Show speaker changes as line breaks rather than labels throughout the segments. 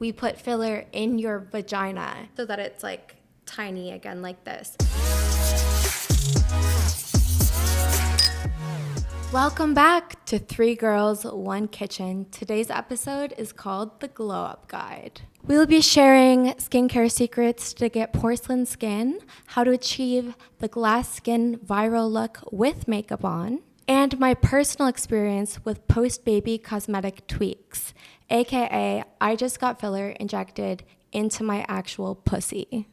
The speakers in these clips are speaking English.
We put filler in your vagina so that it's like tiny again, like this. Welcome back to 3 Girls, 1 Kitchen. Today's episode is called the Glow Up Guide. We will be sharing skincare secrets to get porcelain skin, how to achieve the glass skin viral look with makeup on, and my personal experience with post-baby cosmetic tweaks, aka I just got filler injected into my actual pussy.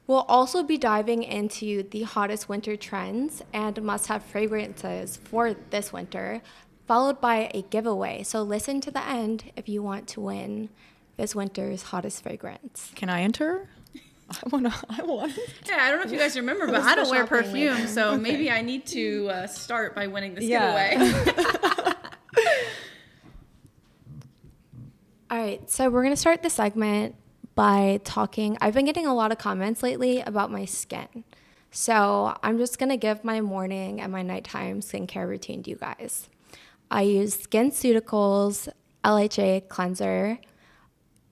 We'll also be diving into the hottest winter trends and must-have fragrances for this winter, followed by a giveaway. So listen to the end if you want to win this winter's hottest fragrance.
Can I enter? I want.
Yeah, I don't know if you guys remember, but I don't wear perfume, so okay. Maybe I need to start by winning this giveaway.
All right, so we're gonna start the segment by talking. I've been getting a lot of comments lately about my skin. So I'm just gonna give my morning and my nighttime skincare routine to you guys. I use SkinCeuticals LHA cleanser.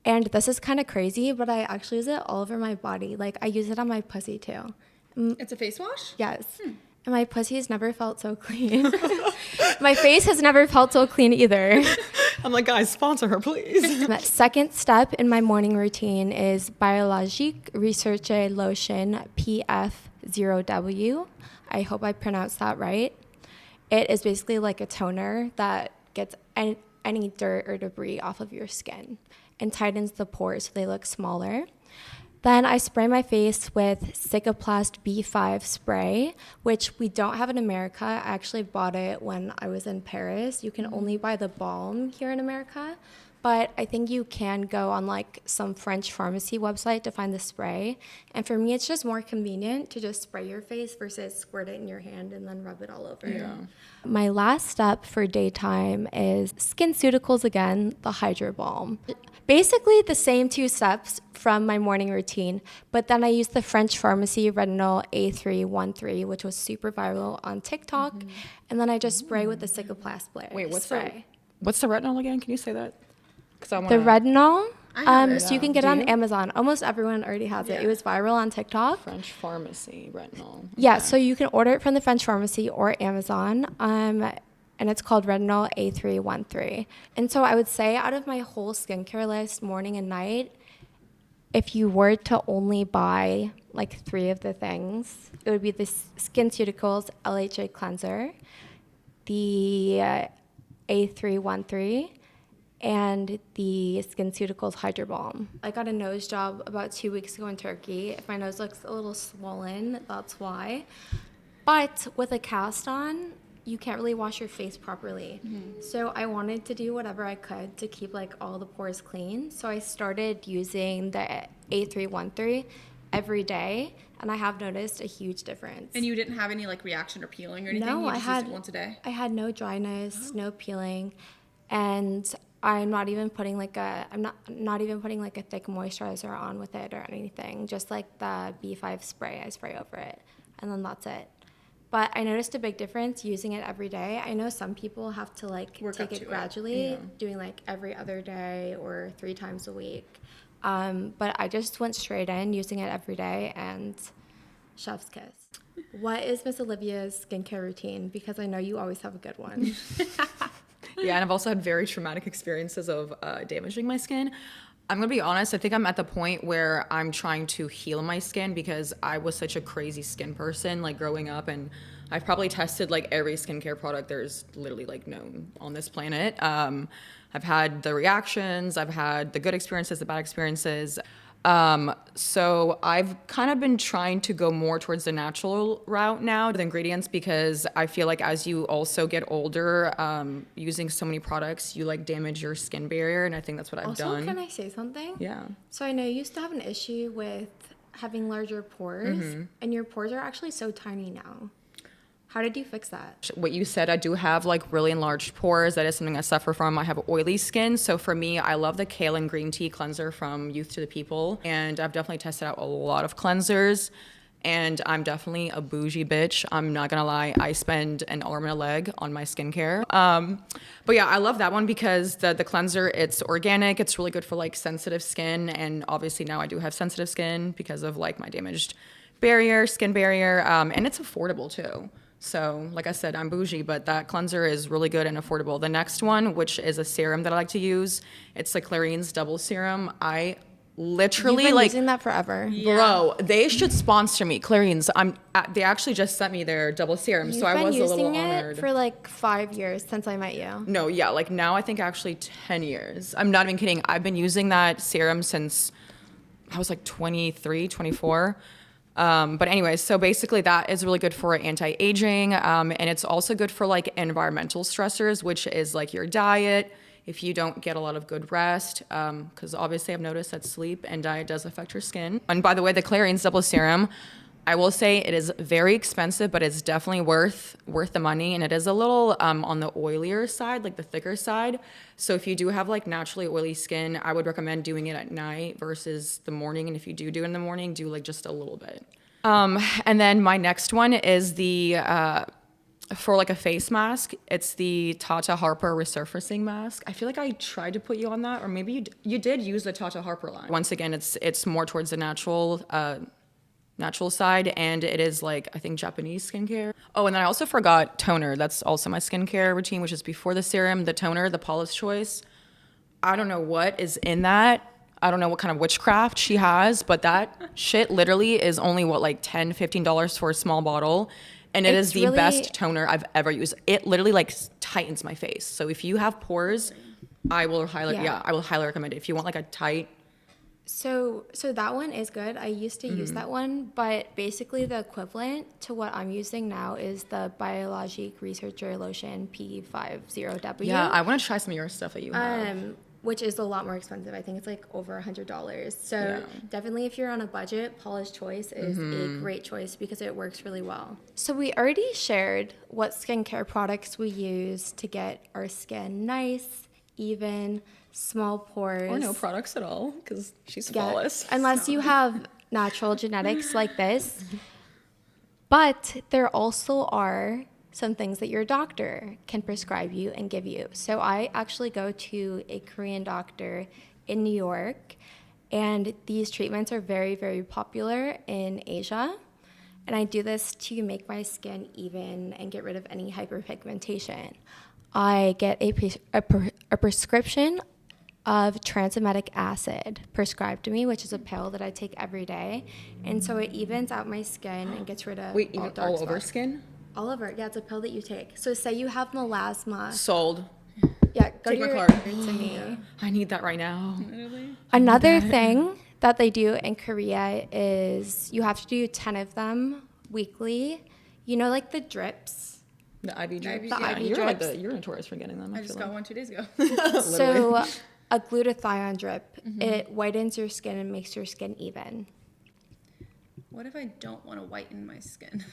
And this is kind of crazy, but I actually use it all over my body. Like I use it on my pussy too.
It's a face wash?
Yes. And my pussy has never felt so clean. My face has never felt so clean either.
I'm like, guys, sponsor her, please.
My second step in my morning routine is Biologique Recherche Lotion PF0W. I hope I pronounced that right. It is basically like a toner that gets any dirt or debris off of your skin and tightens the pores so they look smaller. Then I spray my face with Cicaplast B5 spray, which we don't have in America. I actually bought it when I was in Paris. You can only buy the balm here in America, but I think you can go on like some French pharmacy website to find the spray. And for me, it's just more convenient to just spray your face versus squirt it in your hand and then rub it all over.
Yeah.
My last step for daytime is SkinCeuticals again, the Hydro Balm. Basically the same 2 steps from my morning routine, but then I use the French pharmacy Retinol A313, which was super viral on TikTok, and then I just spray with the Cicaplast spray.
Wait, what's the retinol again? Can you say that?
The retinol, so you can get it on
you?
Amazon. Almost everyone already has it. It was viral on TikTok.
French pharmacy retinol.
Yeah, so you can order it from the French pharmacy or Amazon. And it's called Retinol A313. And so I would say out of my whole skincare list, morning and night, if you were to only buy like 3 of the things, it would be the SkinCeuticals LHA cleanser, the A313, and the SkinCeuticals Hydro Balm. I got a nose job about 2 weeks ago in Turkey. If my nose looks a little swollen, that's why. But with a cast on, you can't really wash your face properly. So I wanted to do whatever I could to keep like all the pores clean. So I started using the A313 every day, and I have noticed a huge difference.
And you didn't have any like reaction or peeling or anything?
No,
you just used it once a day?
I had no dryness, no peeling, and I'm not even putting like a thick moisturizer on with it or anything. Just like the B5 spray, I spray over it, and then that's it. But I noticed a big difference using it every day. I know some people have to like take it gradually, doing like every other day or 3 times a week. But I just went straight in using it every day, and chef's kiss. What is Miss Olivia's skincare routine? Because I know you always have a good one.
Yeah, and I've also had very traumatic experiences of damaging my skin. I'm going to be honest, I think I'm at the point where I'm trying to heal my skin because I was such a crazy skin person, like growing up, and I've probably tested like every skincare product there's literally like known on this planet. I've had the reactions, I've had the good experiences, the bad experiences. So I've kind of been trying to go more towards the natural route now, the ingredients, because I feel like as you also get older, using so many products, you like damage your skin barrier, and I think that's what I've done.
Also, can I say something?
Yeah.
So I know you used to have an issue with having larger pores, and your pores are actually so tiny now. How did you fix that?
What you said, I do have like really enlarged pores. That is something I suffer from. I have oily skin. So for me, I love the kale and green tea cleanser from Youth to the People. And I've definitely tested out a lot of cleansers. And I'm definitely a bougie bitch. I'm not gonna lie. I spend an arm and a leg on my skincare. But yeah, I love that one because the cleanser, it's organic. It's really good for like sensitive skin. And obviously now I do have sensitive skin because of like my damaged skin barrier. And it's affordable too. So like I said, I'm bougie, but that cleanser is really good and affordable. The next one, which is a serum that I like to use, it's the Clarine's Double Serum. I literally
You've been
like
using that forever.
bro, they should sponsor me. Clarine's. They actually just sent me their double serum,
You've
so I
been
was a little
using
honored.
it for like 5 years since I met you.
No, yeah, like now I think actually 10 years. I'm not even kidding. I've been using that serum since I was like 23, 24. But anyway, so basically that is really good for anti-aging. And it's also good for like environmental stressors, which is like your diet, if you don't get a lot of good rest, because obviously I've noticed that sleep and diet does affect your skin. And by the way, the Clarine's Double Serum, I will say it is very expensive, but it's definitely worth the money. And it is a little on the oilier side, like the thicker side. So if you do have like naturally oily skin, I would recommend doing it at night versus the morning. And if you do it in the morning, do like just a little bit. And then my next one is the for like a face mask, it's the Tata Harper resurfacing mask. I feel like I tried to put you on that, or maybe you did use the Tata Harper line. Once again, it's more towards the natural side, and it is like I think Japanese skincare. Oh, and then I also forgot toner. That's also my skincare routine, which is before the serum. The toner, the Paula's Choice. I don't know what is in that. I don't know what kind of witchcraft she has, but that shit literally is only what like $10, $15 for a small bottle. And it is the best toner I've ever used. It literally like tightens my face. So if you have pores, I will highly recommend it. If you want like a tight.
So that one is good. I used to use that one, but basically the equivalent to what I'm using now is the Biologique Researcher Lotion P50W.
Yeah, I want to try some of your stuff that you have.
Which is a lot more expensive. I think it's like over $100. So definitely if you're on a budget, Paula's Choice is a great choice because it works really well. So we already shared what skincare products we use to get our skin nice, even, small pores.
Or no products at all because she's flawless.
Unless you have natural genetics like this. But there also are some things that your doctor can prescribe you and give you. So I actually go to a Korean doctor in New York, and these treatments are very, very popular in Asia. And I do this to make my skin even and get rid of any hyperpigmentation. I get a prescription of tranexamic acid prescribed to me, which is a pill that I take every day. And so it evens out my skin and gets rid of
all over skin?
All over, yeah, it's a pill that you take. So say you have melasma.
Sold.
Yeah, go
Take
to
my
your
card.
to me.
I need that right now.
Literally.
Another thing that they do in Korea is you have to do 10 of them weekly. You know, like the drips.
The IV drips.
The IV
you're
drips.
You're notorious for getting them.
I just got one 2 days ago.
So a glutathione drip, it whitens your skin and makes your skin even.
What if I don't want to whiten my skin?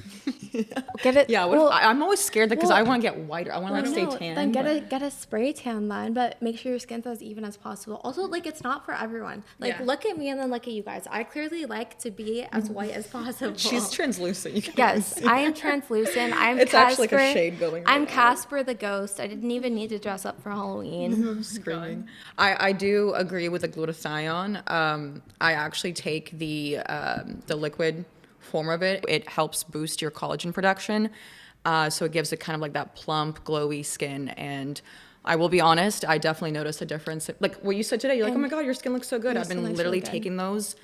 Get it.
Yeah, I'm always scared because I want to get whiter. I want to stay tan.
Then get a spray tan then, but make sure your skin's as even as possible. Also, like it's not for everyone. Like look at me and then look at you guys. I clearly like to be as white as possible.
She's translucent. You
Yes, I am translucent.
It's actually like a shade building.
I'm Casper the Ghost. I didn't even need to dress up for Halloween.
Screaming. I do agree with the glutathione. I actually take the liquid form of it. It helps boost your collagen production. So it gives it kind of like that plump, glowy skin. And I will be honest, I definitely noticed a difference. Like what you said today, you're like, oh my God, your skin looks so good. I've been literally taking those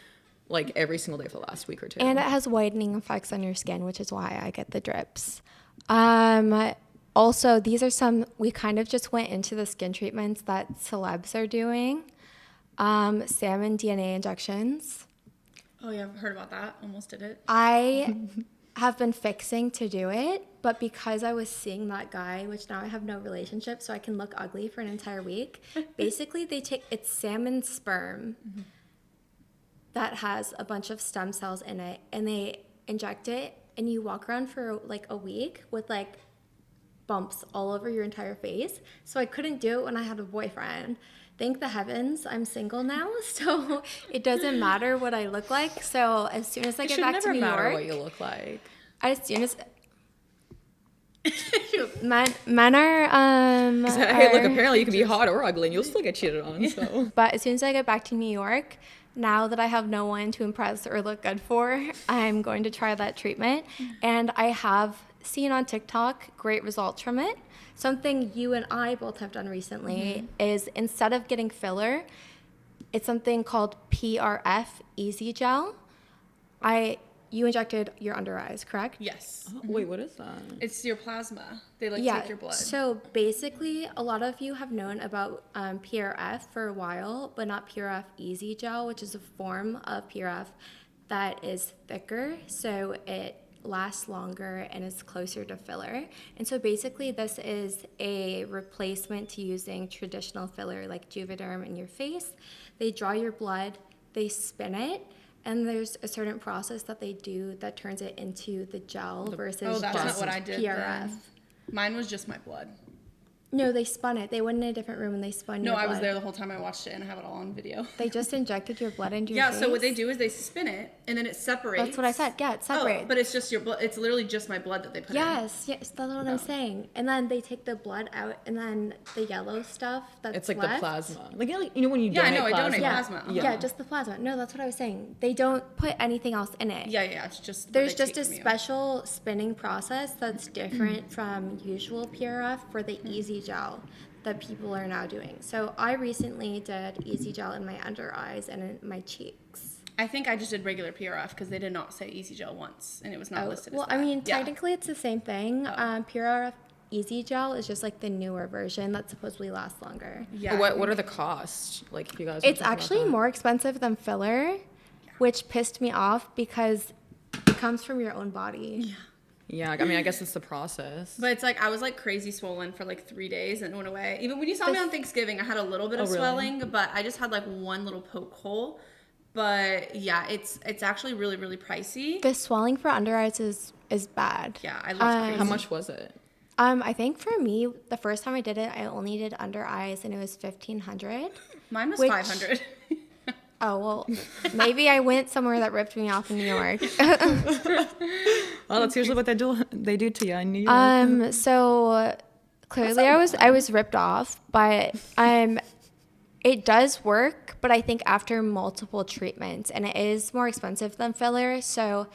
like every single day for the last week or two.
And it has whitening effects on your skin, which is why I get the drips. Also, these are some, we kind of just went into the skin treatments that celebs are doing. Salmon DNA injections.
Oh yeah, I've heard about that. Almost did it.
I have been fixing to do it, but because I was seeing that guy, which now I have no relationship, so I can look ugly for an entire week. Basically, it's salmon sperm that has a bunch of stem cells in it, and they inject it, and you walk around for like a week with like bumps all over your entire face. So I couldn't do it when I had a boyfriend. Thank the heavens I'm single now, so it doesn't matter what I look like. So as soon as I get back to New York,
never matter what you look like.
as soon as men are
Hey, look, apparently you can be hot or ugly and you'll still get cheated on. So,
but as soon as I get back to New York, now that I have no one to impress or look good for, I'm going to try that treatment. And I have seen on TikTok great results from it. Something you and I both have done recently is instead of getting filler, it's something called PRF Easy Gel. You injected your under eyes, correct?
Yes.
oh, wait, what is that?
It's your plasma. They take your blood.
So basically, a lot of you have known about PRF for a while, but not PRF Easy Gel, which is a form of PRF that is thicker, so it lasts longer and is closer to filler. And so basically, this is a replacement to using traditional filler like Juvederm in your face. They draw your blood, they spin it, and there's a certain process that they do that turns it into the gel versus
that's
just
not what I did
PRF.
then. Mine was just my blood.
No, they spun it. They went in a different room and they spun your
No,
blood.
I was there the whole time. I watched it and I have it all on video.
They just injected your blood into your face?
Yeah, so what they do is they spin it and then it separates.
That's what I said. Yeah, it separates.
Oh, but it's just your blood. It's literally just my blood that they put in.
Yes, that's what I'm saying. And then they take the blood out, and then the yellow stuff that's
It's like
left,
the plasma. Like, you know when you
Yeah, I
donate
know, I
plasma?
donate
Yeah,
plasma.
yeah, just the plasma. No, that's what I was saying. They don't put anything else in it.
Yeah, it's just. what
There's
they
just
take
a
from you.
special spinning process that's different from usual PRF for the Easy Gel that people are now doing. So I recently did Easy Gel in my under eyes and in my cheeks.
I think I just did regular PRF because they did not say Easy Gel once, and it was not listed.
Well,
as that.
I mean,
Yeah.
technically it's the same thing. PRF Easy Gel is just like the newer version that supposedly lasts longer.
Yeah.
What are the costs? Like, if you guys.
It's actually more expensive than filler, which pissed me off because it comes from your own body.
Yeah, I mean, I guess it's the process.
But it's like I was like crazy swollen for like 3 days and it went away. Even when you saw me on Thanksgiving, I had a little bit of
really?
swelling, but I just had like one little poke hole. But yeah, it's actually really, really pricey.
The swelling for under eyes is bad.
Yeah, I looked crazy.
How much was it?
I think for me, the first time I did it, I only did under eyes, and it was $1,500.
Mine was
which-
500.
Oh well, maybe I went somewhere that ripped me off in New York.
Well, that's usually what they do to you in New York.
So clearly I was ripped off, but it does work, but I think after multiple treatments, and it is more expensive than filler. So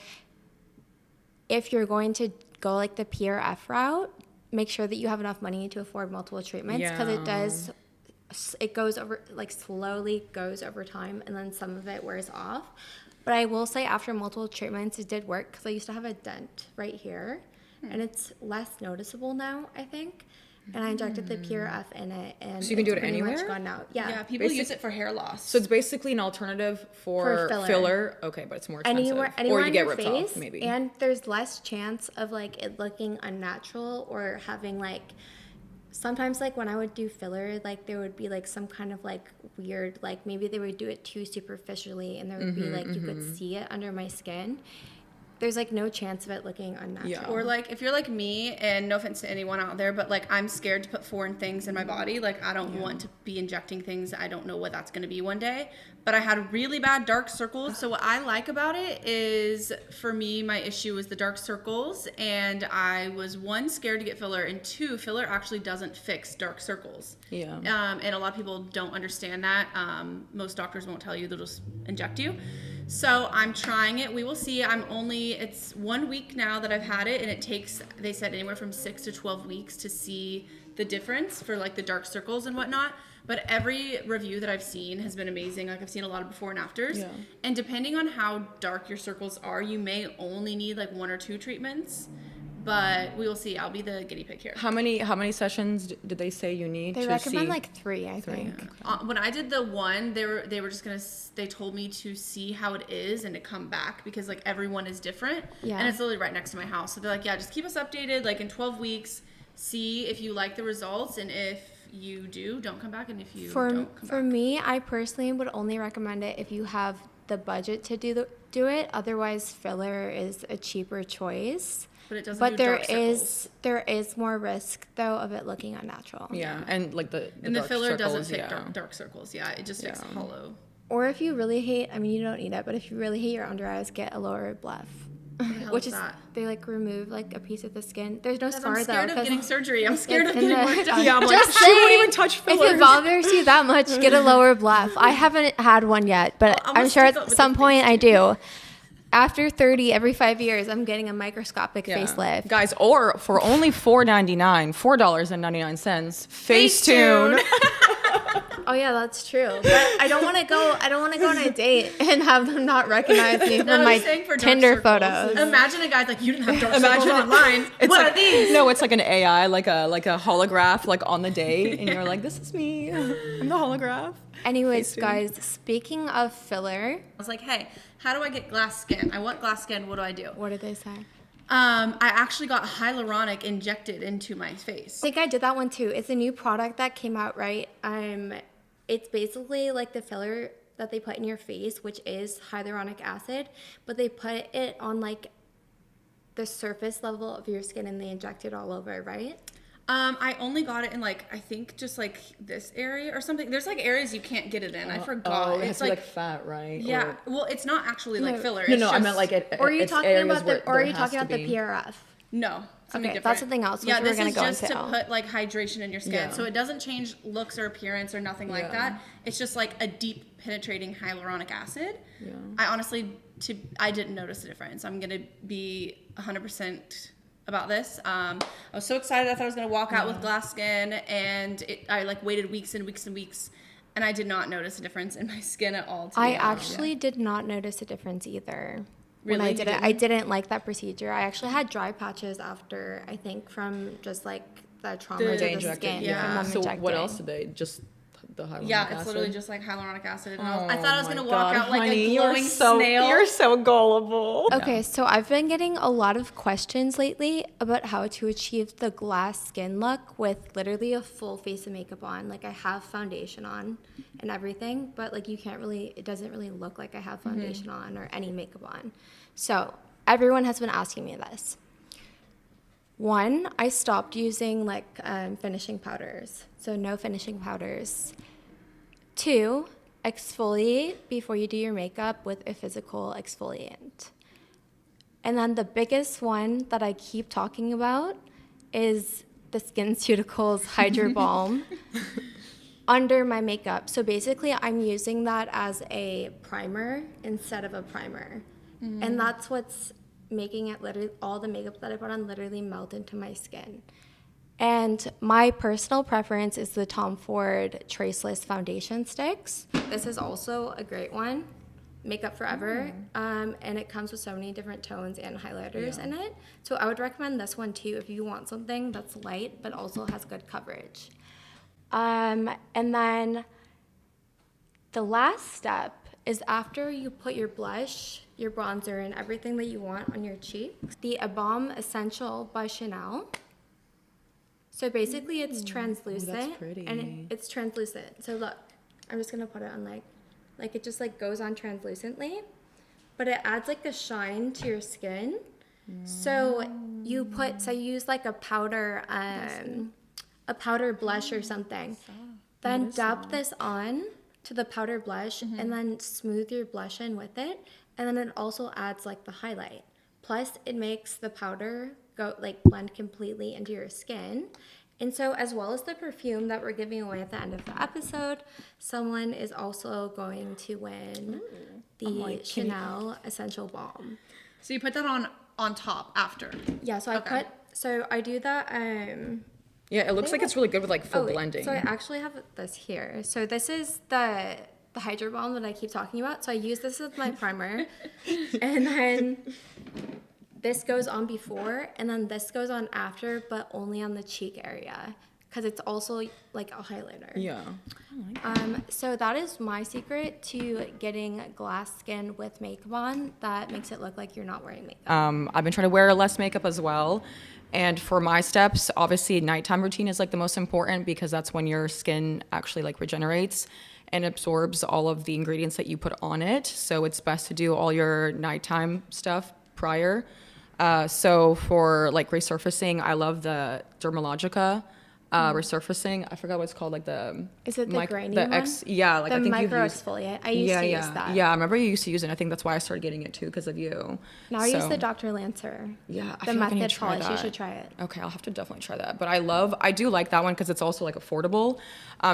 if you're going to go like the PRF route, make sure that you have enough money to afford multiple treatments because it goes over, like slowly goes over time, and then some of it wears off. But I will say after multiple treatments, it did work because I used to have a dent right here, and it's less noticeable now, I think. And I injected the PRF in it, and
So you can do
it's
it
pretty much
anywhere?
gone out. Yeah.
Yeah, people use it for hair loss.
So it's basically an alternative for
For filler.
filler. Okay, but it's more expensive.
Anywhere
or you
on
get
your
ripped
face,
off, maybe.
and there's less chance of like it looking unnatural or having like sometimes like when I would do filler, like there would be like some kind of like weird, like maybe they would do it too superficially, and there would be like you could see it under my skin. There's like no chance of it looking unnatural.
Yeah.
Or like if you're like me, and no offense to anyone out there, but like I'm scared to put foreign things in my body. Like I don't want to be injecting things. I don't know what that's going to be one day. But I had really bad dark circles. So what I like about it is, for me, my issue is the dark circles, and I was one, scared to get filler, and two, filler actually doesn't fix dark circles.
Yeah.
And a lot of people don't understand that. Most doctors won't tell you; they'll just inject you. So I'm trying it. We will see. It's 1 week now that I've had it, and it takes, they said, anywhere from 6 to 12 weeks to see the difference for like the dark circles and whatnot. But every review that I've seen has been amazing. Like I've seen a lot of before and afters.
Yeah.
And depending on how dark your circles are, you may only need like 1 or 2 treatments. But we will see. I'll be the guinea pig here.
How many sessions did they say you need
They
to
recommend
see?
like 3, I think.
When I did the one, they were just gonna. They told me to see how it is and to come back because like everyone is different.
Yeah.
And it's literally right next to my house. So they're like, yeah, just keep us updated. Like in 12 weeks, see if you like the results, and if you do, don't come back, and if you don't come
For
back.
me, I personally would only recommend it if you have the budget to do it. Otherwise, filler is a cheaper choice.
But it doesn't
But
do
there
dark circles.
there is more risk though of it looking unnatural.
Yeah, and like the
And the
dark
filler doesn't
circles,
fix
yeah.
dark circles. Yeah, it just fixes hollow.
Or if you really hate, I mean, you don't need it, but if you really hate your under eyes, get a lower bluff. Which is
that?
they like remove like a piece of the skin. There's no scar
I'm scared
though.
of getting surgery. I'm scared of
in
getting
the-
worked out.
Yeah, I'm like,
Just
she won't
saying,
even touch
if
fillers.
it bothers you that much, get a lower bluff. I haven't had one yet, but
I'm
I'm
gonna
sure
stick up
at
with
some
the
point
face
I do. After 30, every 5 years, I'm getting a microscopic
Yeah.
facelift.
Guys, or for only $4.99, Facetune.
Oh yeah, that's true. But I don't want to go. I don't want to go on a date and have them not recognize me from
No,
my
I'm saying for dark
Tinder
circles.
photos.
Imagine a guy's like, you didn't have dark
Imagine
circles online.
It's
What
like,
are these?
No, it's like an AI, like a holograph, like on the date, and you're like, this is me. I'm the holograph.
Anyways,
Facetune.
guys, speaking of filler,
I was like, hey, how do I get glass skin? I want glass skin. What do I do?
what did they say?
I actually got hyaluronic injected into my face.
I think I did that one too. It's a new product that came out, right? It's basically like the filler that they put in your face, which is hyaluronic acid, but they put it on like the surface level of your skin and they inject it all over, right?
I only got it in like, I think just like this area or something. There's like areas you can't get it in. I forgot.
Oh, it has
It's
to be like fat, right?
yeah. Well, it's not actually like filler.
No,
It's
no, I
just-
meant like it.
Or are you
it's
talking
areas
about
where
the? Or are
there
you
has
talking
to
about the
be-
PRF?
No. Something
Okay,
different.
that's something else, which
Yeah,
we're
this
gonna
is
go
just
into.
to put like hydration in your skin,
Yeah.
so it doesn't change looks or appearance or nothing like
Yeah.
that. It's just like a deep penetrating hyaluronic acid.
Yeah.
I honestly, I didn't notice a difference. I'm gonna be 100% about this. I was so excited. I thought I was gonna walk out with glass skin, and I like waited weeks and weeks and weeks, and I did not notice a difference in my skin at all. To
I
be honest.
actually did not notice a difference either. When
Really?
I
You
did it,
didn't?
I didn't like that procedure. I actually had dry patches after, I think, from just like the trauma
The-
to
They
the
injected.
skin
yeah.
from them
So
injecting.
what else did they just the hyaluronic
Yeah,
acid?
it's literally just like hyaluronic acid. And
Oh
I thought I was
my
gonna walk
God,
out like
honey,
a glowing snail.
You're so gullible.
Okay, so I've been getting a lot of questions lately about how to achieve the glass skin look with literally a full face of makeup on. Like I have foundation on and everything, but like it doesn't really look like I have foundation on or any makeup on. So everyone has been asking me this. One, I stopped using like finishing powders, so no finishing powders. Two, exfoliate before you do your makeup with a physical exfoliant. And then the biggest one that I keep talking about is the SkinCeuticals Hydro Balm under my makeup. So basically I'm using that as a primer instead of a primer. And that's what's making it literally, all the makeup that I put on literally melt into my skin. And my personal preference is the Tom Ford Traceless Foundation Sticks. This is also a great one, Makeup Forever, and it comes with so many different tones and highlighters in it. So I would recommend this one too if you want something that's light but also has good coverage. And then the last step is after you put your blush, your bronzer, and everything that you want on your cheeks, the Balm Essential by Chanel. So basically it's translucent.
pretty.
And it's translucent. So look, I'm just gonna put it on like it just like goes on translucently, but it adds like a shine to your skin. So you use like a powder blush or something. Then dab this on to the powder blush and then smooth your blush in with it. And then it also adds like the highlight. Plus it makes the powder go like blend completely into your skin. And so as well as the perfume that we're giving away at the end of the episode, someone is also going to win the Chanel Essential Balm.
So you put that on top after.
Yeah, so I do that
Yeah, it looks like it's really good with like full blending.
So I actually have this here. So this is the Hydro Balm that I keep talking about. So I use this as my primer. And then this goes on before, and then this goes on after, but only on the cheek area. Because it's also like a highlighter.
Yeah.
So that is my secret to getting glass skin with makeup on. That makes it look like you're not wearing makeup.
I've been trying to wear less makeup as well. And for my steps, obviously nighttime routine is like the most important because that's when your skin actually like regenerates and absorbs all of the ingredients that you put on it. So it's best to do all your nighttime stuff prior. So for like resurfacing, I love the Dermalogica resurfacing. I forgot what it's called, like the
Is it the grainy
the
one?
Yeah, like
The
I think you've
micro
used.
exfoliate. I used to use that.
Yeah, I remember you used to use it. I think that's why I started getting it too, because of you.
Now I use the Dr. Lancer.
Yeah, I
The
feel like I need
method
to try
polish. You
that.
should try it.
Okay, I'll have to definitely try that. But I do like that one because it's also like affordable.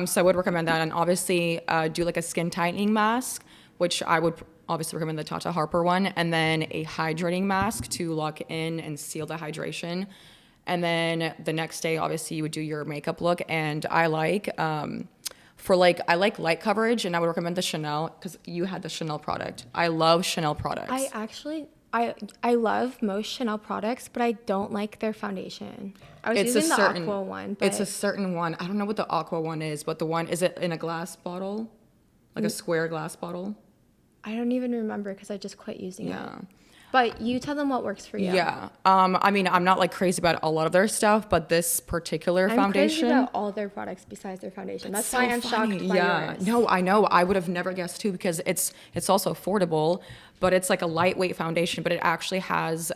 So I would recommend that. And obviously do like a skin tightening mask, which I would obviously recommend the Tata Harper one. And then a hydrating mask to lock in and seal the hydration. And then the next day, obviously you would do your makeup look. And I like, I like light coverage, and I would recommend the Chanel because you had the Chanel product. I love Chanel products.
I love most Chanel products, but I don't like their foundation. I was using the Aqua one. But
It's a certain one. I don't know what the Aqua one is, but the one, is it in a glass bottle? Like a square glass bottle?
I don't even remember because I just quit using it.
Yeah.
But you tell them what works for you.
Yeah. I mean, I'm not like crazy about a lot of their stuff, but this particular
I'm
foundation.
crazy about all their products besides their foundation. That's why I'm shocked by yours.
No, I know. I would have never guessed too because it's also affordable, but it's like a lightweight foundation, but it actually has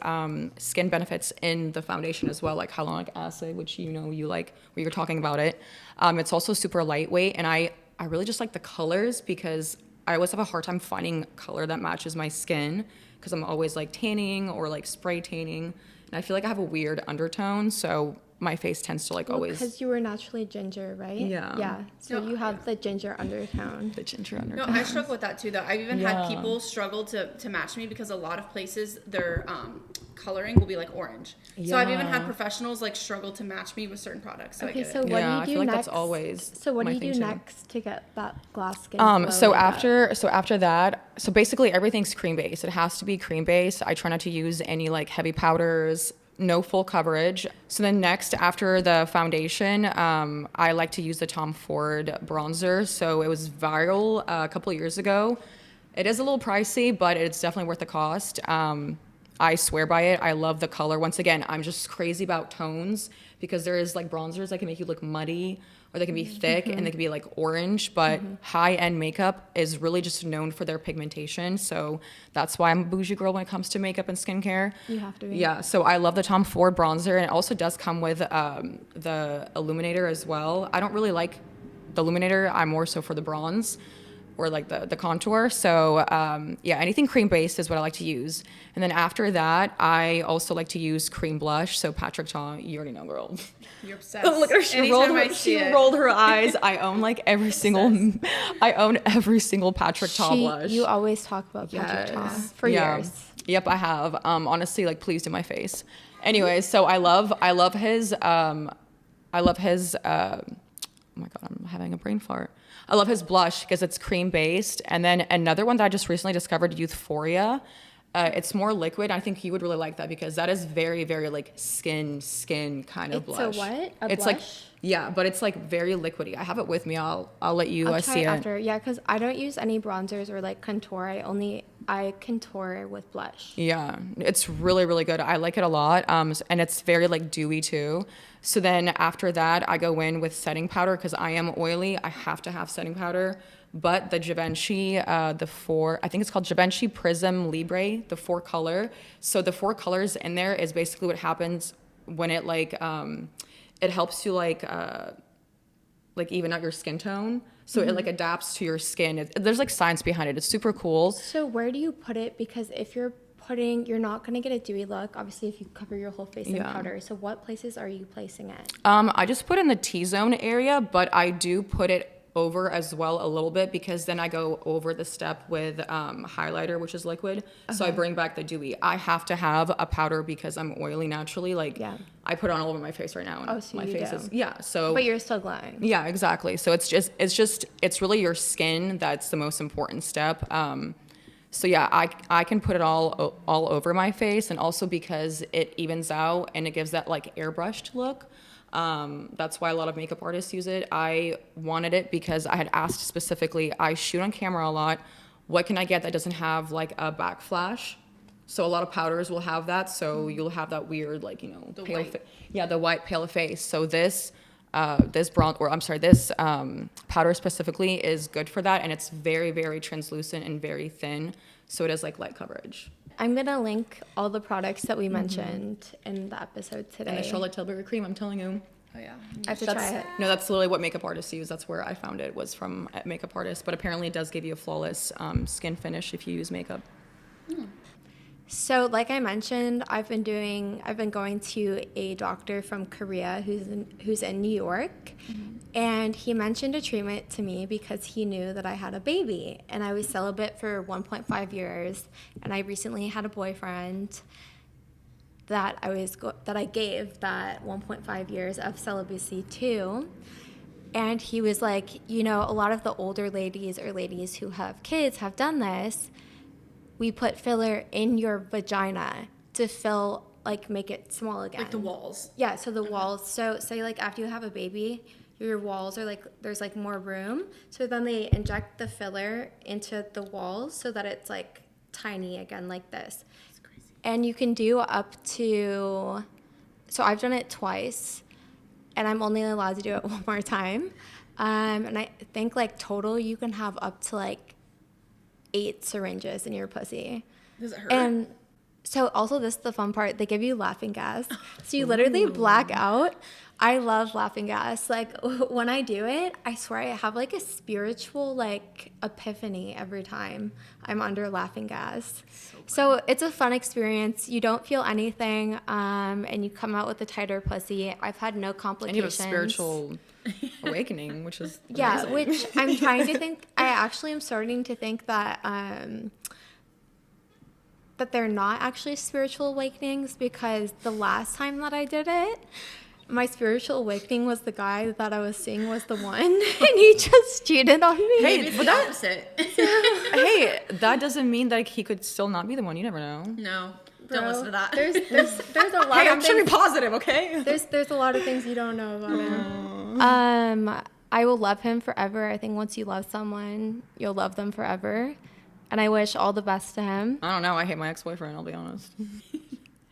skin benefits in the foundation as well, like hyaluronic acid, which you like when you're talking about it. It's also super lightweight, and I really just like the colors because I always have a hard time finding color that matches my skin because I'm always like tanning or like spray tanning, and I feel like I have a weird undertone, so my face tends to like always.
Because you were naturally ginger, right?
Yeah.
Yeah. So you have the ginger undertone.
The ginger undertone.
No, I struggle with that too, though. I've even had people struggle to match me because a lot of places their coloring will be like orange. So I've even had professionals like struggle to match me with certain products. So
Okay,
I get
so
it.
what do
Yeah,
you
I
do
feel like
next?
that's always
So what do
my
you do
thing, too.
next to get that glass skin? glow
So
like
after that, so basically everything's cream based. It has to be cream based. I try not to use any like heavy powders, no full coverage. So then next, after the foundation, I like to use the Tom Ford bronzer. So it was viral a couple of years ago. It is a little pricey, but it's definitely worth the cost. I swear by it. I love the color. Once again, I'm just crazy about tones because there is like bronzers that can make you look muddy, or they can be thick and they can be like orange, but high-end makeup is really just known for their pigmentation. So that's why I'm a bougie girl when it comes to makeup and skincare.
You have to be.
Yeah, so I love the Tom Ford bronzer, and it also does come with the illuminator as well. I don't really like the illuminator. I'm more so for the bronze or like the contour. So yeah, anything cream based is what I like to use. And then after that, I also like to use cream blush. So Patrick Ta, you already know, girl.
You're obsessed.
Look at her. She rolled her eyes. I own like every single Patrick Ta blush.
You always talk about Patrick Ta for
Yeah.
years.
Yep, I have. Honestly, like pleased in my face. Anyways, so I love his oh my God, I'm having a brain fart. I love his blush because it's cream based. And then another one that I just recently discovered, Youthforia. It's more liquid. I think you would really like that because that is very, very like skin kind of
It's
blush.
a what? A
it's
blush?
like, yeah, but it's like very liquidy. I have it with me. I'll let you
I'll try
see
it
it.
after. Yeah, because I don't use any bronzers or like contour. I contour with blush.
Yeah, it's really, really good. I like it a lot. And it's very like dewy too. So then after that, I go in with setting powder because I am oily. I have to have setting powder. But the Givenchy, I think it's called Givenchy Prism Libre, the 4 color. So the 4 colors in there is basically what happens when it like, it helps you like even out your skin tone. So it like adapts to your skin. There's like science behind it. It's super cool.
So where do you put it? Because if you're not going to get a dewy look, obviously, if you cover your whole face in powder. So what places are you placing it?
I just put in the T-zone area, but I do put it over as well a little bit because then I go over the step with highlighter, which is liquid. So I bring back the dewy. I have to have a powder because I'm oily naturally. Like I put it on all over my face right now. And
so
my
you
face
do.
is so.
But you're still glowing.
Yeah, exactly. So it's really your skin that's the most important step. So yeah, I can put it all over my face, and also because it evens out and it gives that like airbrushed look. That's why a lot of makeup artists use it. I wanted it because I had asked specifically, I shoot on camera a lot. What can I get that doesn't have like a backflash? So a lot of powders will have that. So you'll have that weird, like, you know, the white pale face. So this powder specifically is good for that. And it's very, very translucent and very thin. So it has like light coverage.
I'm going to link all the products that we mentioned in the episode today.
And the Charlotte Tilbury cream, I'm telling you.
Oh yeah.
I have to try it.
No, that's literally what makeup artists use. That's where I found it, was from a makeup artist. But apparently it does give you a flawless skin finish if you use makeup.
So like I mentioned, I've been going to a doctor from Korea who's in New York. And he mentioned a treatment to me because he knew that I had a baby, and I was celibate for 1.5 years, and I recently had a boyfriend that I gave that 1.5 years of celibacy to. And he was like, you know, a lot of the older ladies or ladies who have kids have done this. We put filler in your vagina to fill, like, make it small again.
Like the walls.
Yeah, so the walls. So say, like, after you have a baby, your walls are, like, there's, like, more room. So then they inject the filler into the walls so that it's, like, tiny again, like this.
That's crazy.
And you can do up to, so I've done it twice, and I'm only allowed to do it one more time. And I think, like, total you can have up to, like, 8 syringes in your pussy.
Does it hurt?
And so also this is the fun part. They give you laughing gas. So you literally black out. I love laughing gas. Like, when I do it, I swear I have like a spiritual like epiphany every time I'm under laughing gas. So it's a fun experience. You don't feel anything, and you come out with a tighter pussy. I've had no complications.
And you have a spiritual awakening, which is
yeah,
amazing.
which I'm trying to think. I actually am starting to think that that they're not actually spiritual awakenings, because the last time that I did it, my spiritual awakening was the guy that I was seeing was the one, and he just cheated on me.
Maybe it's the opposite.
Hey, that doesn't mean that he could still not be the one. You never know.
No,
Bro,
don't listen to that.
There's a lot
Hey,
of
I'm trying to
things.
be positive, okay?
There's a lot of things you don't know about him. I will love him forever. I think once you love someone, you'll love them forever. And I wish all the best to him.
I don't know. I hate my ex-boyfriend, I'll be honest.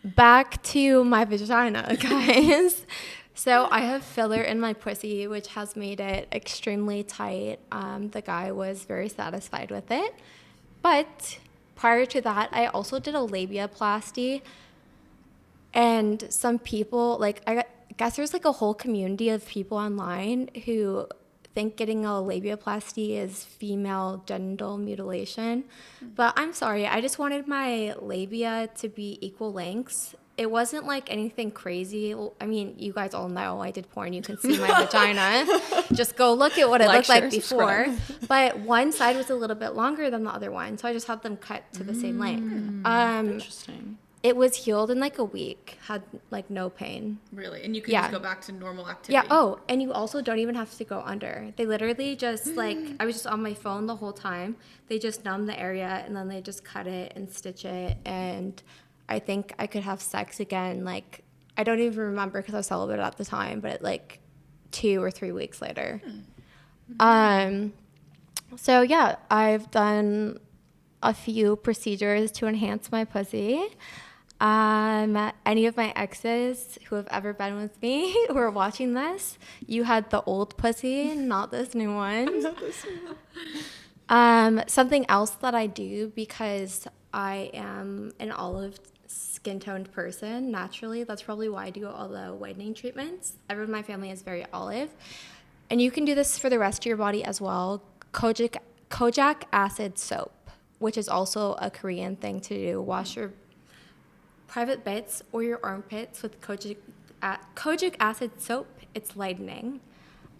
Back to my vagina, guys. So I have filler in my pussy, which has made it extremely tight. The guy was very satisfied with it. But prior to that, I also did a labiaplasty. And some people, like, I guess there's like a whole community of people online who think getting a labiaplasty is female genital mutilation. But I'm sorry, I just wanted my labia to be equal lengths. It wasn't like anything crazy. I mean, you guys all know I did porn. You can see my vagina. Just go look at what it looked like before. But one side was a little bit longer than the other one. So I just had them cut to the same length.
Interesting.
It was healed in like a week, had like no pain.
Really? And you can
Yeah.
just go back to normal activity.
Yeah. Oh, and you also don't even have to go under. They literally just like, I was just on my phone the whole time. They just numb the area and then they just cut it and stitch it. And I think I could have sex again. Like, I don't even remember because I was celibate at the time, but like 2 or 3 weeks later. So yeah, I've done a few procedures to enhance my pussy. Any of my exes who have ever been with me who are watching this, you had the old pussy, not this new one. Something else that I do, because I am an olive skin toned person naturally, that's probably why I do all the whitening treatments. Everyone in my family is very olive. And you can do this for the rest of your body as well. Kojic acid soap, which is also a Korean thing to do. Wash your private bits or your armpits with kojic acid soap. It's lightening.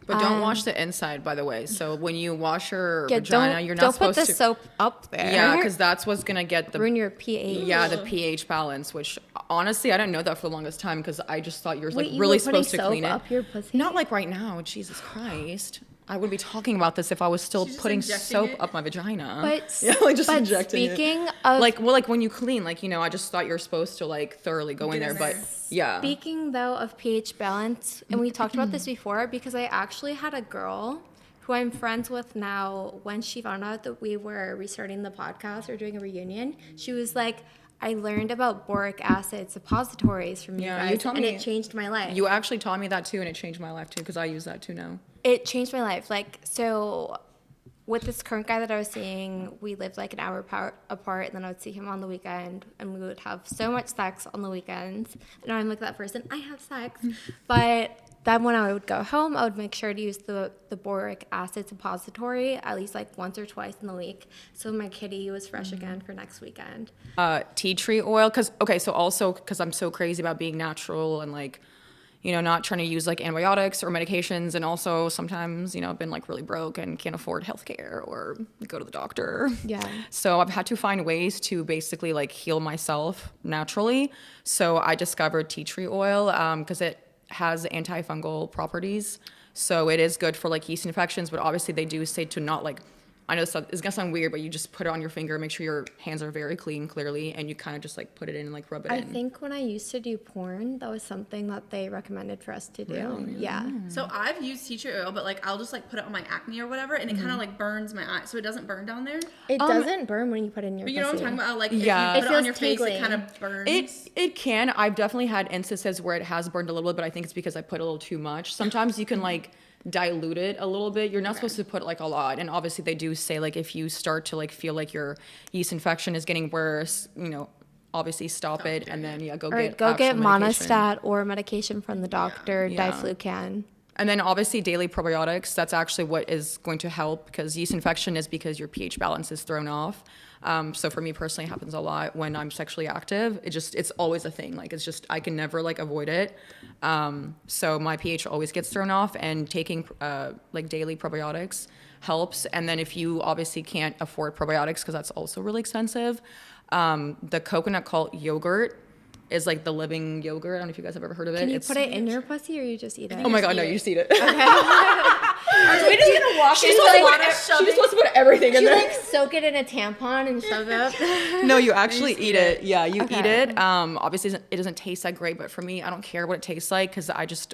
But don't wash the inside, by the way. So when you wash your vagina, you're not supposed to.
Don't put the soap up there.
Yeah, because that's what's gonna get the
ruin your pH.
Yeah, the pH balance. Which honestly, I didn't know that for the longest time because I just thought you're like
Wait, you
really
were putting
supposed to
soap
clean it.
up your pussy?
Not like right now. Jesus Christ. I would be talking about this if I was still
She's just
putting
injecting
soap
it?
up my vagina.
But
yeah, like just
but
injecting
speaking
it.
of
Like, well, like when you clean, like, you know, I just thought you're supposed to like thoroughly go in
Get
there,
in
but
there.
yeah.
speaking though of pH balance, and we talked about this before because I actually had a girl who I'm friends with now. When she found out that we were restarting the podcast or doing a reunion, she was like, I learned about boric acid suppositories from you
Yeah,
guys,
you told
and
me.
it changed my life.
You actually taught me that too, and it changed my life too, because I use that too now.
It changed my life. Like, so with this current guy that I was seeing, we lived like an hour apart, and then I would see him on the weekend, and we would have so much sex on the weekends. And I'm like that person, I have sex. But then when I would go home, I would make sure to use the boric acid suppository at least like once or twice in the week, so my kitty was fresh again for next weekend.
Tea tree oil, because I'm so crazy about being natural and like, you know, not trying to use like antibiotics or medications, and also sometimes, you know, I've been like really broke and can't afford healthcare or go to the doctor.
Yeah.
So I've had to find ways to basically like heal myself naturally. So I discovered tea tree oil because it has antifungal properties. So it is good for like yeast infections, but obviously they do say to not like, I know it's gonna sound weird, but you just put it on your finger, make sure your hands are very clean, clearly, and you kind of just like put it in and like rub it
I
in.
think when I used to do porn, that was something that they recommended for us to do. Yeah.
So I've used tea tree oil, but like I'll just like put it on my acne or whatever, and it kind of like burns my eye, so it doesn't burn down there.
It doesn't burn when you put it in your
But you know what I'm
pussy.
talking about? Like
Yeah.
if you put
It
it on
feels
your face,
tingly.
it kind of burns.
It can. I've definitely had instances where it has burned a little bit, but I think it's because I put a little too much. Sometimes you can like dilute it a little bit. You're not supposed to put like a lot. And obviously they do say like if you start to like feel like your yeast infection is getting worse, you know, obviously stop it and then go
Or
get
go get
actual medication.
monostat or medication from the doctor,
Yeah.
diflucan.
And then obviously daily probiotics, that's actually what is going to help, because yeast infection is because your pH balance is thrown off. So for me personally, it happens a lot when I'm sexually active. It's always a thing. Like, it's just, I can never like avoid it. So my pH always gets thrown off, and taking like daily probiotics helps. And then if you obviously can't afford probiotics, because that's also really expensive, the coconut called yogurt is like the living yogurt. I don't know if you guys have ever heard of it.
Can you
It's,
put it in your pussy or you just eat it?
oh my God, no, you just eat it.
We're just gonna walk
She
into
just
like,
wants to put everything in
You
there.
like soak it in a tampon and shove it up?
No, you actually eat it. Yeah, you eat
Okay.
it. Obviously, it doesn't taste that great, but for me, I don't care what it tastes like, because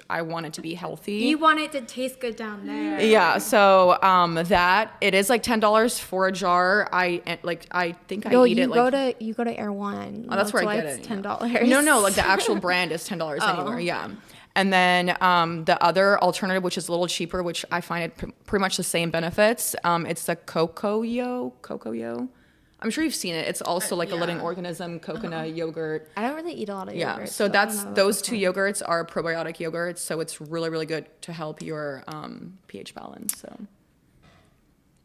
I want it to be healthy.
You want it to taste good down there.
Yeah, so that it is like $10 for a jar. I think I eat it like
you go to Air One.
oh, that's where I get
it's
it. yeah.
$10.
No, like the actual brand is $10 anywhere. Yeah. And then the other alternative, which is a little cheaper, which I find it pretty much the same benefits. It's the Cocoyo. I'm sure you've seen it. It's also like a living organism, coconut yogurt.
I don't really eat a lot of yogurt.
Yeah, so
I
that's
don't know
those
about
two yogurts are probiotic yogurts, so it's really, really good to help your pH balance. So.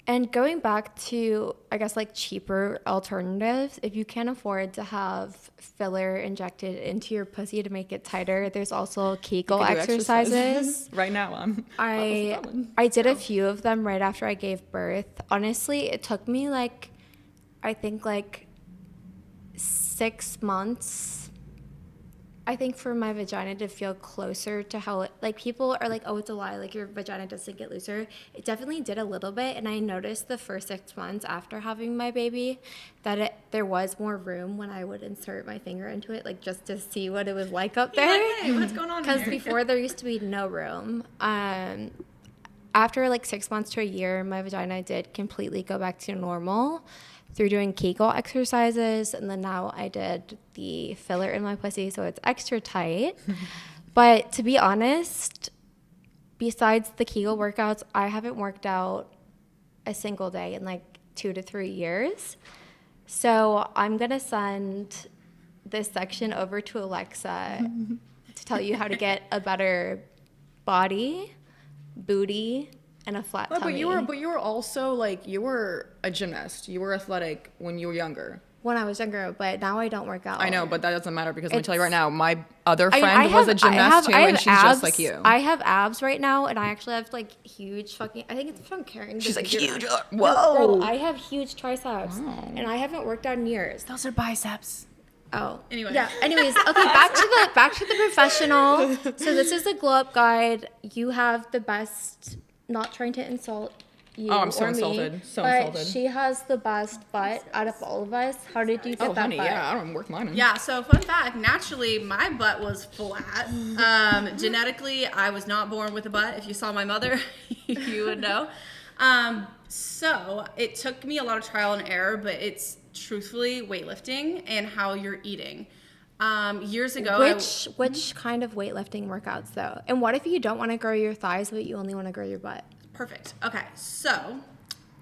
And going back to, I guess, like cheaper alternatives, if you can't afford to have filler injected into your pussy to make it tighter, there's also Kegel
You can do
exercises.
Right now,
I did a few of them right after I gave birth. Honestly, it took me like, I think like 6 months, I think, for my vagina to feel closer to how it, like, people are like, oh, it's a lie, like your vagina doesn't get looser. It definitely did a little bit, and I noticed the first 6 months after having my baby that there was more room when I would insert my finger into it, like just to see what it was like up there.
like, hey, what's going on in
Because
here?
before there used to be no room. After like 6 months to a year, my vagina did completely go back to normal through doing Kegel exercises, and then now I did the filler in my pussy, so it's extra tight. But to be honest, besides the Kegel workouts, I haven't worked out a single day in like 2 to 3 years. So I'm gonna send this section over to Alexa to tell you how to get a better body, booty, and a flat tummy.
But you were also like, you were a gymnast. You were athletic when you were younger.
When I was younger, but now I don't work out.
I know, but that doesn't matter, because let me tell you right now, my other friend
I
was a
have-
gymnast too,
I have
and she's
abs.
just like you.
I have abs right now, and I actually have like huge fucking. I think it's from carrying.
She's like huge.
Whoa!
Whoa.
I have huge triceps, and I haven't worked out in years.
Those are biceps.
Oh,
Anyway.
Yeah. Anyways, okay. Back to the professional. So this is the glow up guide. You have the best not trying to insult you
Oh, I'm so
or
insulted.
me,
So
but
insulted.
she has the best butt out of all of us. How did you get
Oh,
that
honey,
butt?
yeah, I don't work mine in.
Yeah, so fun fact, naturally my butt was flat. Genetically, I was not born with a butt. If you saw my mother, you would know. So it took me a lot of trial and error, but it's truthfully weightlifting and how you're eating. Years ago,
Which kind of weightlifting workouts though? And what if you don't want to grow your thighs, but you only want to grow your butt?
Perfect. Okay, so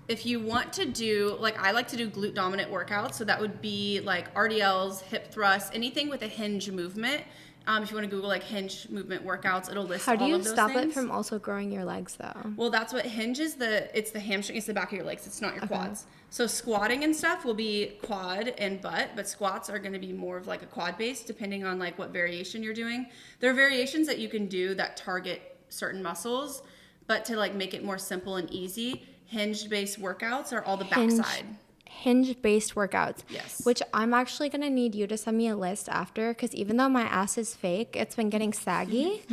if you want to do, like, I like to do glute dominant workouts, so that would be like RDLs, hip thrusts, anything with a hinge movement. If you want to Google like hinge movement workouts, it'll list
How do
all
you
of those
stop
things.
it from also growing your legs though?
Well, that's what hinges it's the hamstring, it's the back of your legs, it's not your quads. So squatting and stuff will be quad and butt, but squats are going to be more of like a quad base depending on like what variation you're doing. There are variations that you can do that target certain muscles, but to like make it more simple and easy, hinged based workouts are all the backside.
Hinge based workouts.
Yes.
Which I'm actually going to need you to send me a list after, because even though my ass is fake, it's been getting saggy.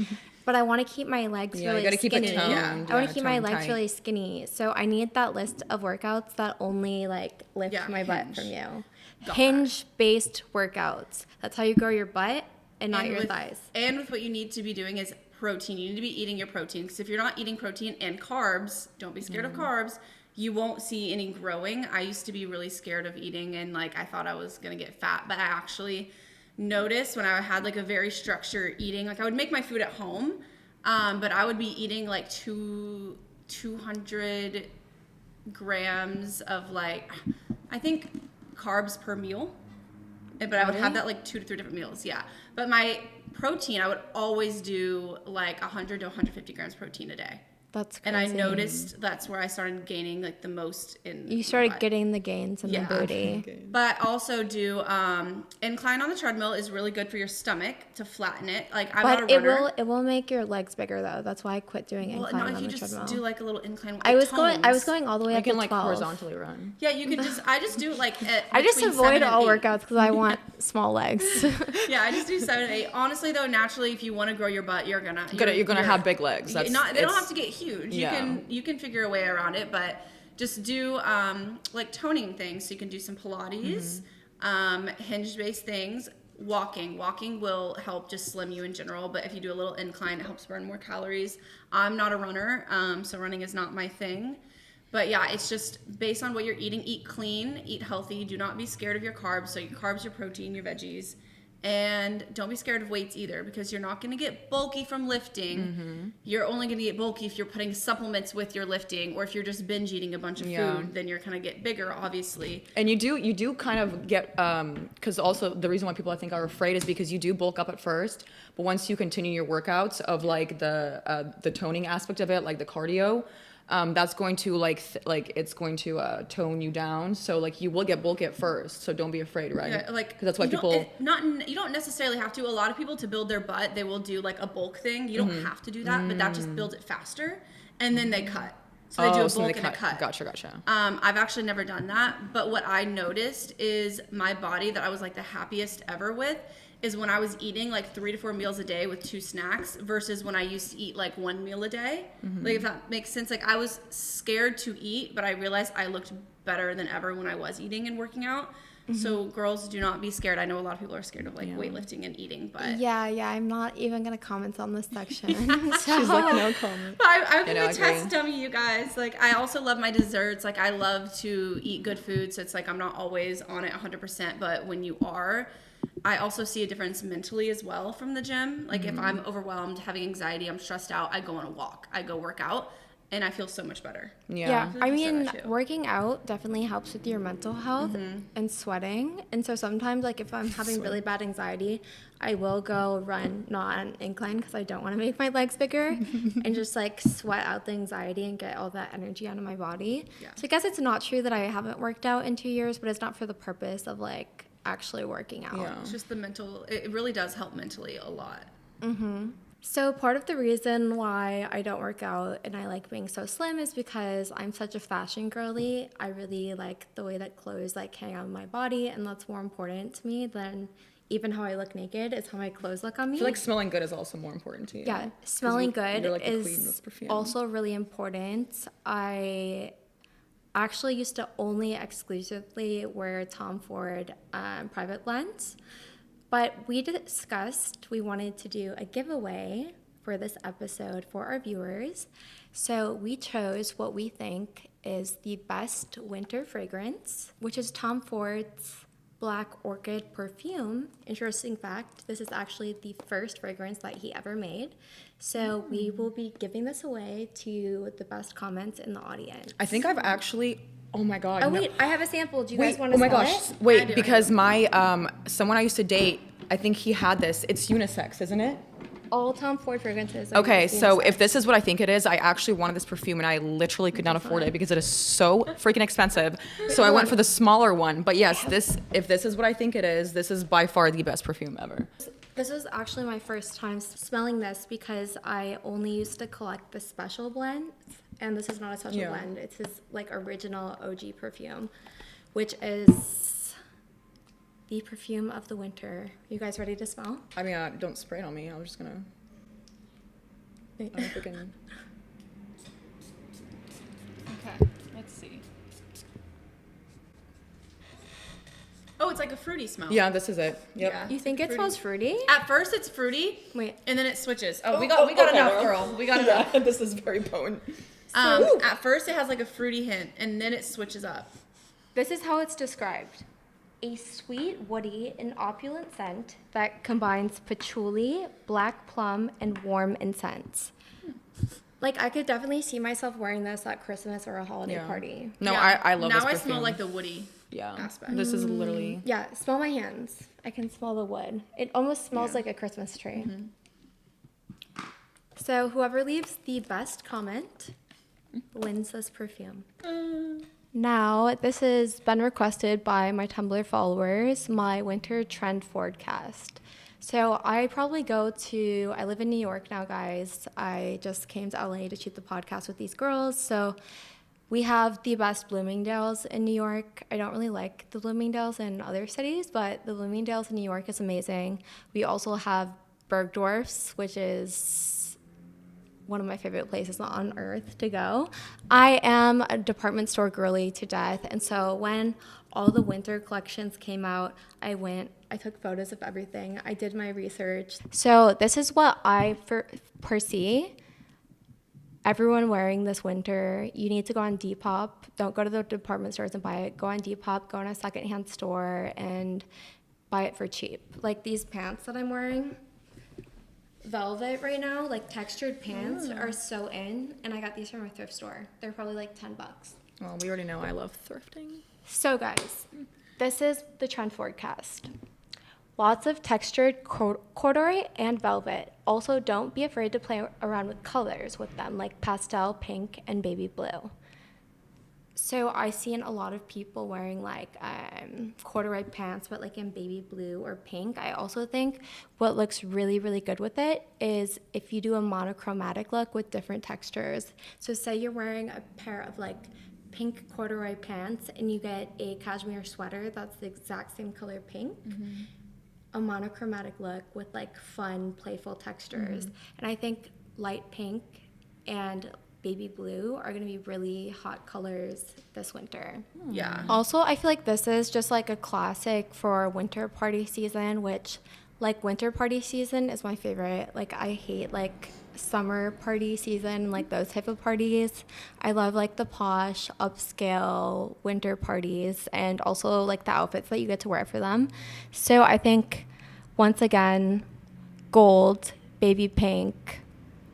But I want to keep my legs
Yeah,
really
you gotta keep it
skinny.
toned.
I want
Yeah,
to keep my
toned
legs
tight.
really skinny. So I need that list of workouts that only like lift
Yeah,
my butt
hinge.
from you.
Got
Hinge based workouts. That's how you grow your butt and not your thighs.
And with what you need to be doing is protein. You need to be eating your protein, because if you're not eating protein and carbs, don't be scared of carbs, you won't see any growing. I used to be really scared of eating, and like I thought I was gonna get fat, but I actually noticed when I had like a very structured eating, like I would make my food at home, but I would be eating like 200 grams of like, I think, carbs per meal. But I would have that like 2 to 3 different meals, yeah. But my protein, I would always do like 100 to 150 grams protein a day.
That's
And
crazy.
I noticed that's where I started gaining like the most in
You
my
started
butt.
getting the gains in
Yeah.
the booty.
But also do incline on the treadmill is really good for your stomach to flatten it. Like I'm not
But
a runner.
it will make your legs bigger though. That's why I quit doing
Well,
incline
not if
on
you
the
just
treadmill.
do like a little incline.
I was
tones.
going all the way
I
up
can
to
like
12.
horizontally run.
Yeah, you can I just do like
I just
between
avoid
7 and
all
8.
workouts because I want small legs.
Yeah, I just do 7 and 8. Honestly, though, naturally, if you want to grow your butt, you're gonna
have big legs.
They
That's-
don't
it's-
have to get huge.
Yeah.
You can figure a way around it, but just do like toning things. So you can do some Pilates, hinge based things. Walking will help just slim you in general, but if you do a little incline, it helps burn more calories. I'm not a runner, so running is not my thing. But yeah, it's just based on what you're eating. Eat clean, eat healthy. Do not be scared of your carbs. So your carbs, your protein, your veggies. And don't be scared of weights either, because you're not going to get bulky from lifting. You're only going to get bulky if you're putting supplements with your lifting, or if you're just binge eating a bunch of food, then you're going to get bigger, obviously.
And you do kind of get, because also the reason why people I think are afraid is because you do bulk up at first, but once you continue your workouts of like the toning aspect of it, like the cardio, that's going to it's going to tone you down. So like you will get bulky at first. So don't be afraid, right?
Yeah, like
'cause that's why
you
people.
you don't necessarily have to. A lot of people, to build their butt, they will do like a bulk thing. You don't have to do that, but that just builds it faster, and then they cut. So they do a
so
bulk
they
and a cut.
Gotcha.
I've actually never done that, but what I noticed is my body that I was like the happiest ever with is when I was eating like 3 to 4 meals a day with 2 snacks versus when I used to eat like 1 meal a day. Like if that makes sense. Like I was scared to eat, but I realized I looked better than ever when I was eating and working out. So girls, do not be scared. I know a lot of people are scared of like weightlifting and eating, but
yeah, I'm not even gonna comment on this section.
She's like no comment.
But I'm
I
gonna
agree.
test dummy, you guys. Like I also love my desserts. Like I love to eat good food, so it's like I'm not always on it 100%. But when you are, I also see a difference mentally as well from the gym. Like if I'm overwhelmed, having anxiety, I'm stressed out, I go on a walk, I go work out, and I feel so much better.
Yeah, I
So
mean,
that too.
working out definitely helps with your mental health and sweating. And so sometimes, like, if I'm having really bad anxiety, I will go run, not on an incline because I don't want to make my legs bigger, and just like sweat out the anxiety and get all that energy out of my body.
Yeah.
So I guess it's not true that I haven't worked out in 2 years, but it's not for the purpose of like actually working out.
Yeah.
It's just the mental, it really does help mentally a lot.
So part of the reason why I don't work out and I like being so slim is because I'm such a fashion girly. I really like the way that clothes like hang on my body, and that's more important to me than, even how I look naked is how my clothes look on me.
I feel like smelling good is also more important to you.
Yeah, smelling good
you're like the queen
is
of perfume.
also really important. I actually used to only exclusively wear Tom Ford private blends, but we discussed we wanted to do a giveaway for this episode for our viewers. So we chose what we think is the best winter fragrance, which is Tom Ford's Black Orchid perfume. Interesting fact, this is actually the first fragrance that he ever made. So we will be giving this away to the best comments in the audience.
I think I've actually, oh my God.
Oh
no.
wait, I have a sample. Do you
Wait,
guys want to smell it?
Wait, because my, someone I used to date, I think he had this. It's unisex, isn't it?
All Tom Ford fragrances are
Okay, so
unisex.
if this is what I think it is, I actually wanted this perfume and I literally could not afford it because it is so freaking expensive. So I went for the smaller one. But yes, if this is what I think it is, this is by far the best perfume ever.
This was actually my first time smelling this because I only used to collect the special blends, and this is not a special blend. It's his like original OG perfume, which is the perfume of the winter. You guys ready to smell?
I mean, don't spray it on me. I was just gonna. I don't freaking.
Okay, let's see.
Oh, it's like a fruity smell.
Yeah, this is it. Yep.
Yeah.
You think it smells fruity?
At first it's fruity.
Wait.
And then it switches. Oh, we got enough, girl. We got enough.
Yeah, this is very potent.
At first it has like a fruity hint, and then it switches up.
This is how it's described. A sweet, woody, and opulent scent that combines patchouli, black plum, and warm incense. Like, I could definitely see myself wearing this at Christmas or a holiday party.
No,
Yeah.
I love
now
this
I
perfume.
smell like the woody
Yeah.
aspect.
This is literally.
Yeah, smell my hands. I can smell the wood. It almost smells like a Christmas tree. So whoever leaves the best comment wins this perfume. Now, this has been requested by my Tumblr followers, my winter trend forecast. So I probably I live in New York now, guys. I just came to LA to shoot the podcast with these girls. So we have the best Bloomingdale's in New York. I don't really like the Bloomingdale's in other cities, but the Bloomingdale's in New York is amazing. We also have Bergdorf's, which is one of my favorite places on earth to go. I am a department store girly to death, and so when all the winter collections came out, I took photos of everything. I did my research. So this is what I foresee everyone wearing this winter. You need to go on Depop. Don't go to the department stores and buy it. Go on Depop, go in a secondhand store, and buy it for cheap. Like these pants that I'm wearing, velvet right now, like textured pants are so in, and I got these from a thrift store. They're probably like $10.
Well, we already know I love thrifting.
So guys, this is the trend forecast. Lots of textured corduroy and velvet. Also, don't be afraid to play around with colors with them, like pastel, pink, and baby blue. So I seen a lot of people wearing like corduroy pants, but like in baby blue or pink. I also think what looks really, really good with it is if you do a monochromatic look with different textures. So say you're wearing a pair of like pink corduroy pants and you get a cashmere sweater that's the exact same color pink. A monochromatic look with like fun, playful textures. And I think light pink and baby blue are going to be really hot colors this winter.
Yeah.
Also, I feel like this is just like a classic for winter party season, which like winter party season is my favorite. Like I hate like summer party season, like those type of parties. I love like the posh, upscale winter parties and also like the outfits that you get to wear for them. So I think once again, gold, baby pink,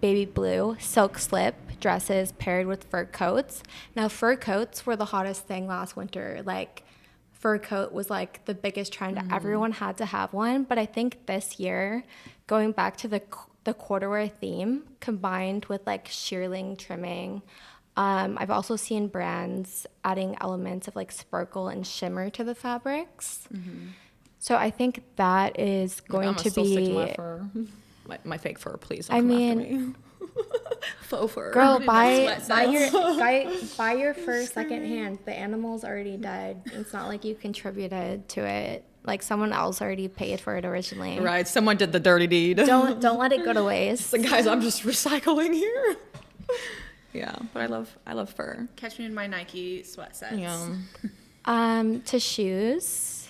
baby blue, silk slip dresses paired with fur coats. Now fur coats were the hottest thing last winter. Like fur coat was like the biggest trend. Everyone had to have one. But I think this year, going back to the corduroy theme combined with like shearling trimming, I've also seen brands adding elements of like sparkle and shimmer to the fabrics. So I think that is going to
still stick to
be
my fur. My fake fur, please.
I
Don't come
mean-
after me. Faux fur.
Girl,
Sweat
buy your fur secondhand. The animal's already dead. It's not like you contributed to it. Like someone else already paid for it originally.
Right, someone did the dirty deed.
Don't let it go to waste.
So guys, I'm just recycling here. Yeah, but I love fur.
Catch me in my Nike sweat sets.
Yeah.
To shoes,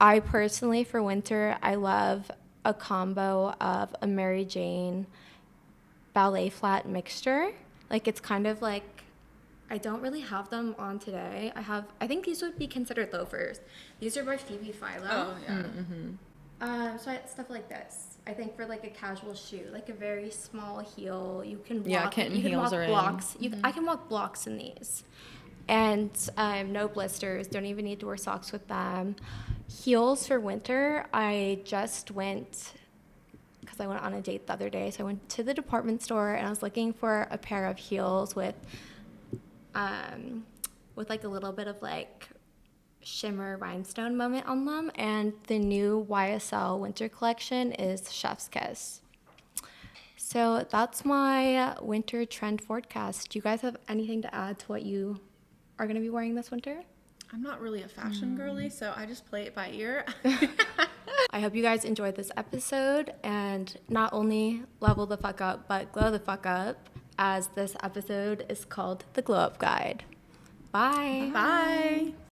I personally for winter I love a combo of a Mary Jane ballet flat mixture. Like it's kind of like, I don't really have them on today. I think these would be considered loafers. These are by Phoebe Philo.
Oh yeah.
So I had stuff like this. I think for like a casual shoe, like a very small heel, you can walk.
Yeah, kitten
you can
heels
walk
are in.
blocks. I can walk blocks in these, and no blisters. Don't even need to wear socks with them. Heels for winter. I just went because I went on a date the other day. So I went to the department store and I was looking for a pair of heels with like a little bit of like shimmer rhinestone moment on them, and the new YSL winter collection is Chef's Kiss. So that's my winter trend forecast. Do you guys have anything to add to what you are going to be wearing this winter?
I'm not really a fashion girly, so I just play it by ear.
I hope you guys enjoyed this episode and not only level the fuck up, but glow the fuck up, as this episode is called The Glow Up Guide. Bye.
Bye.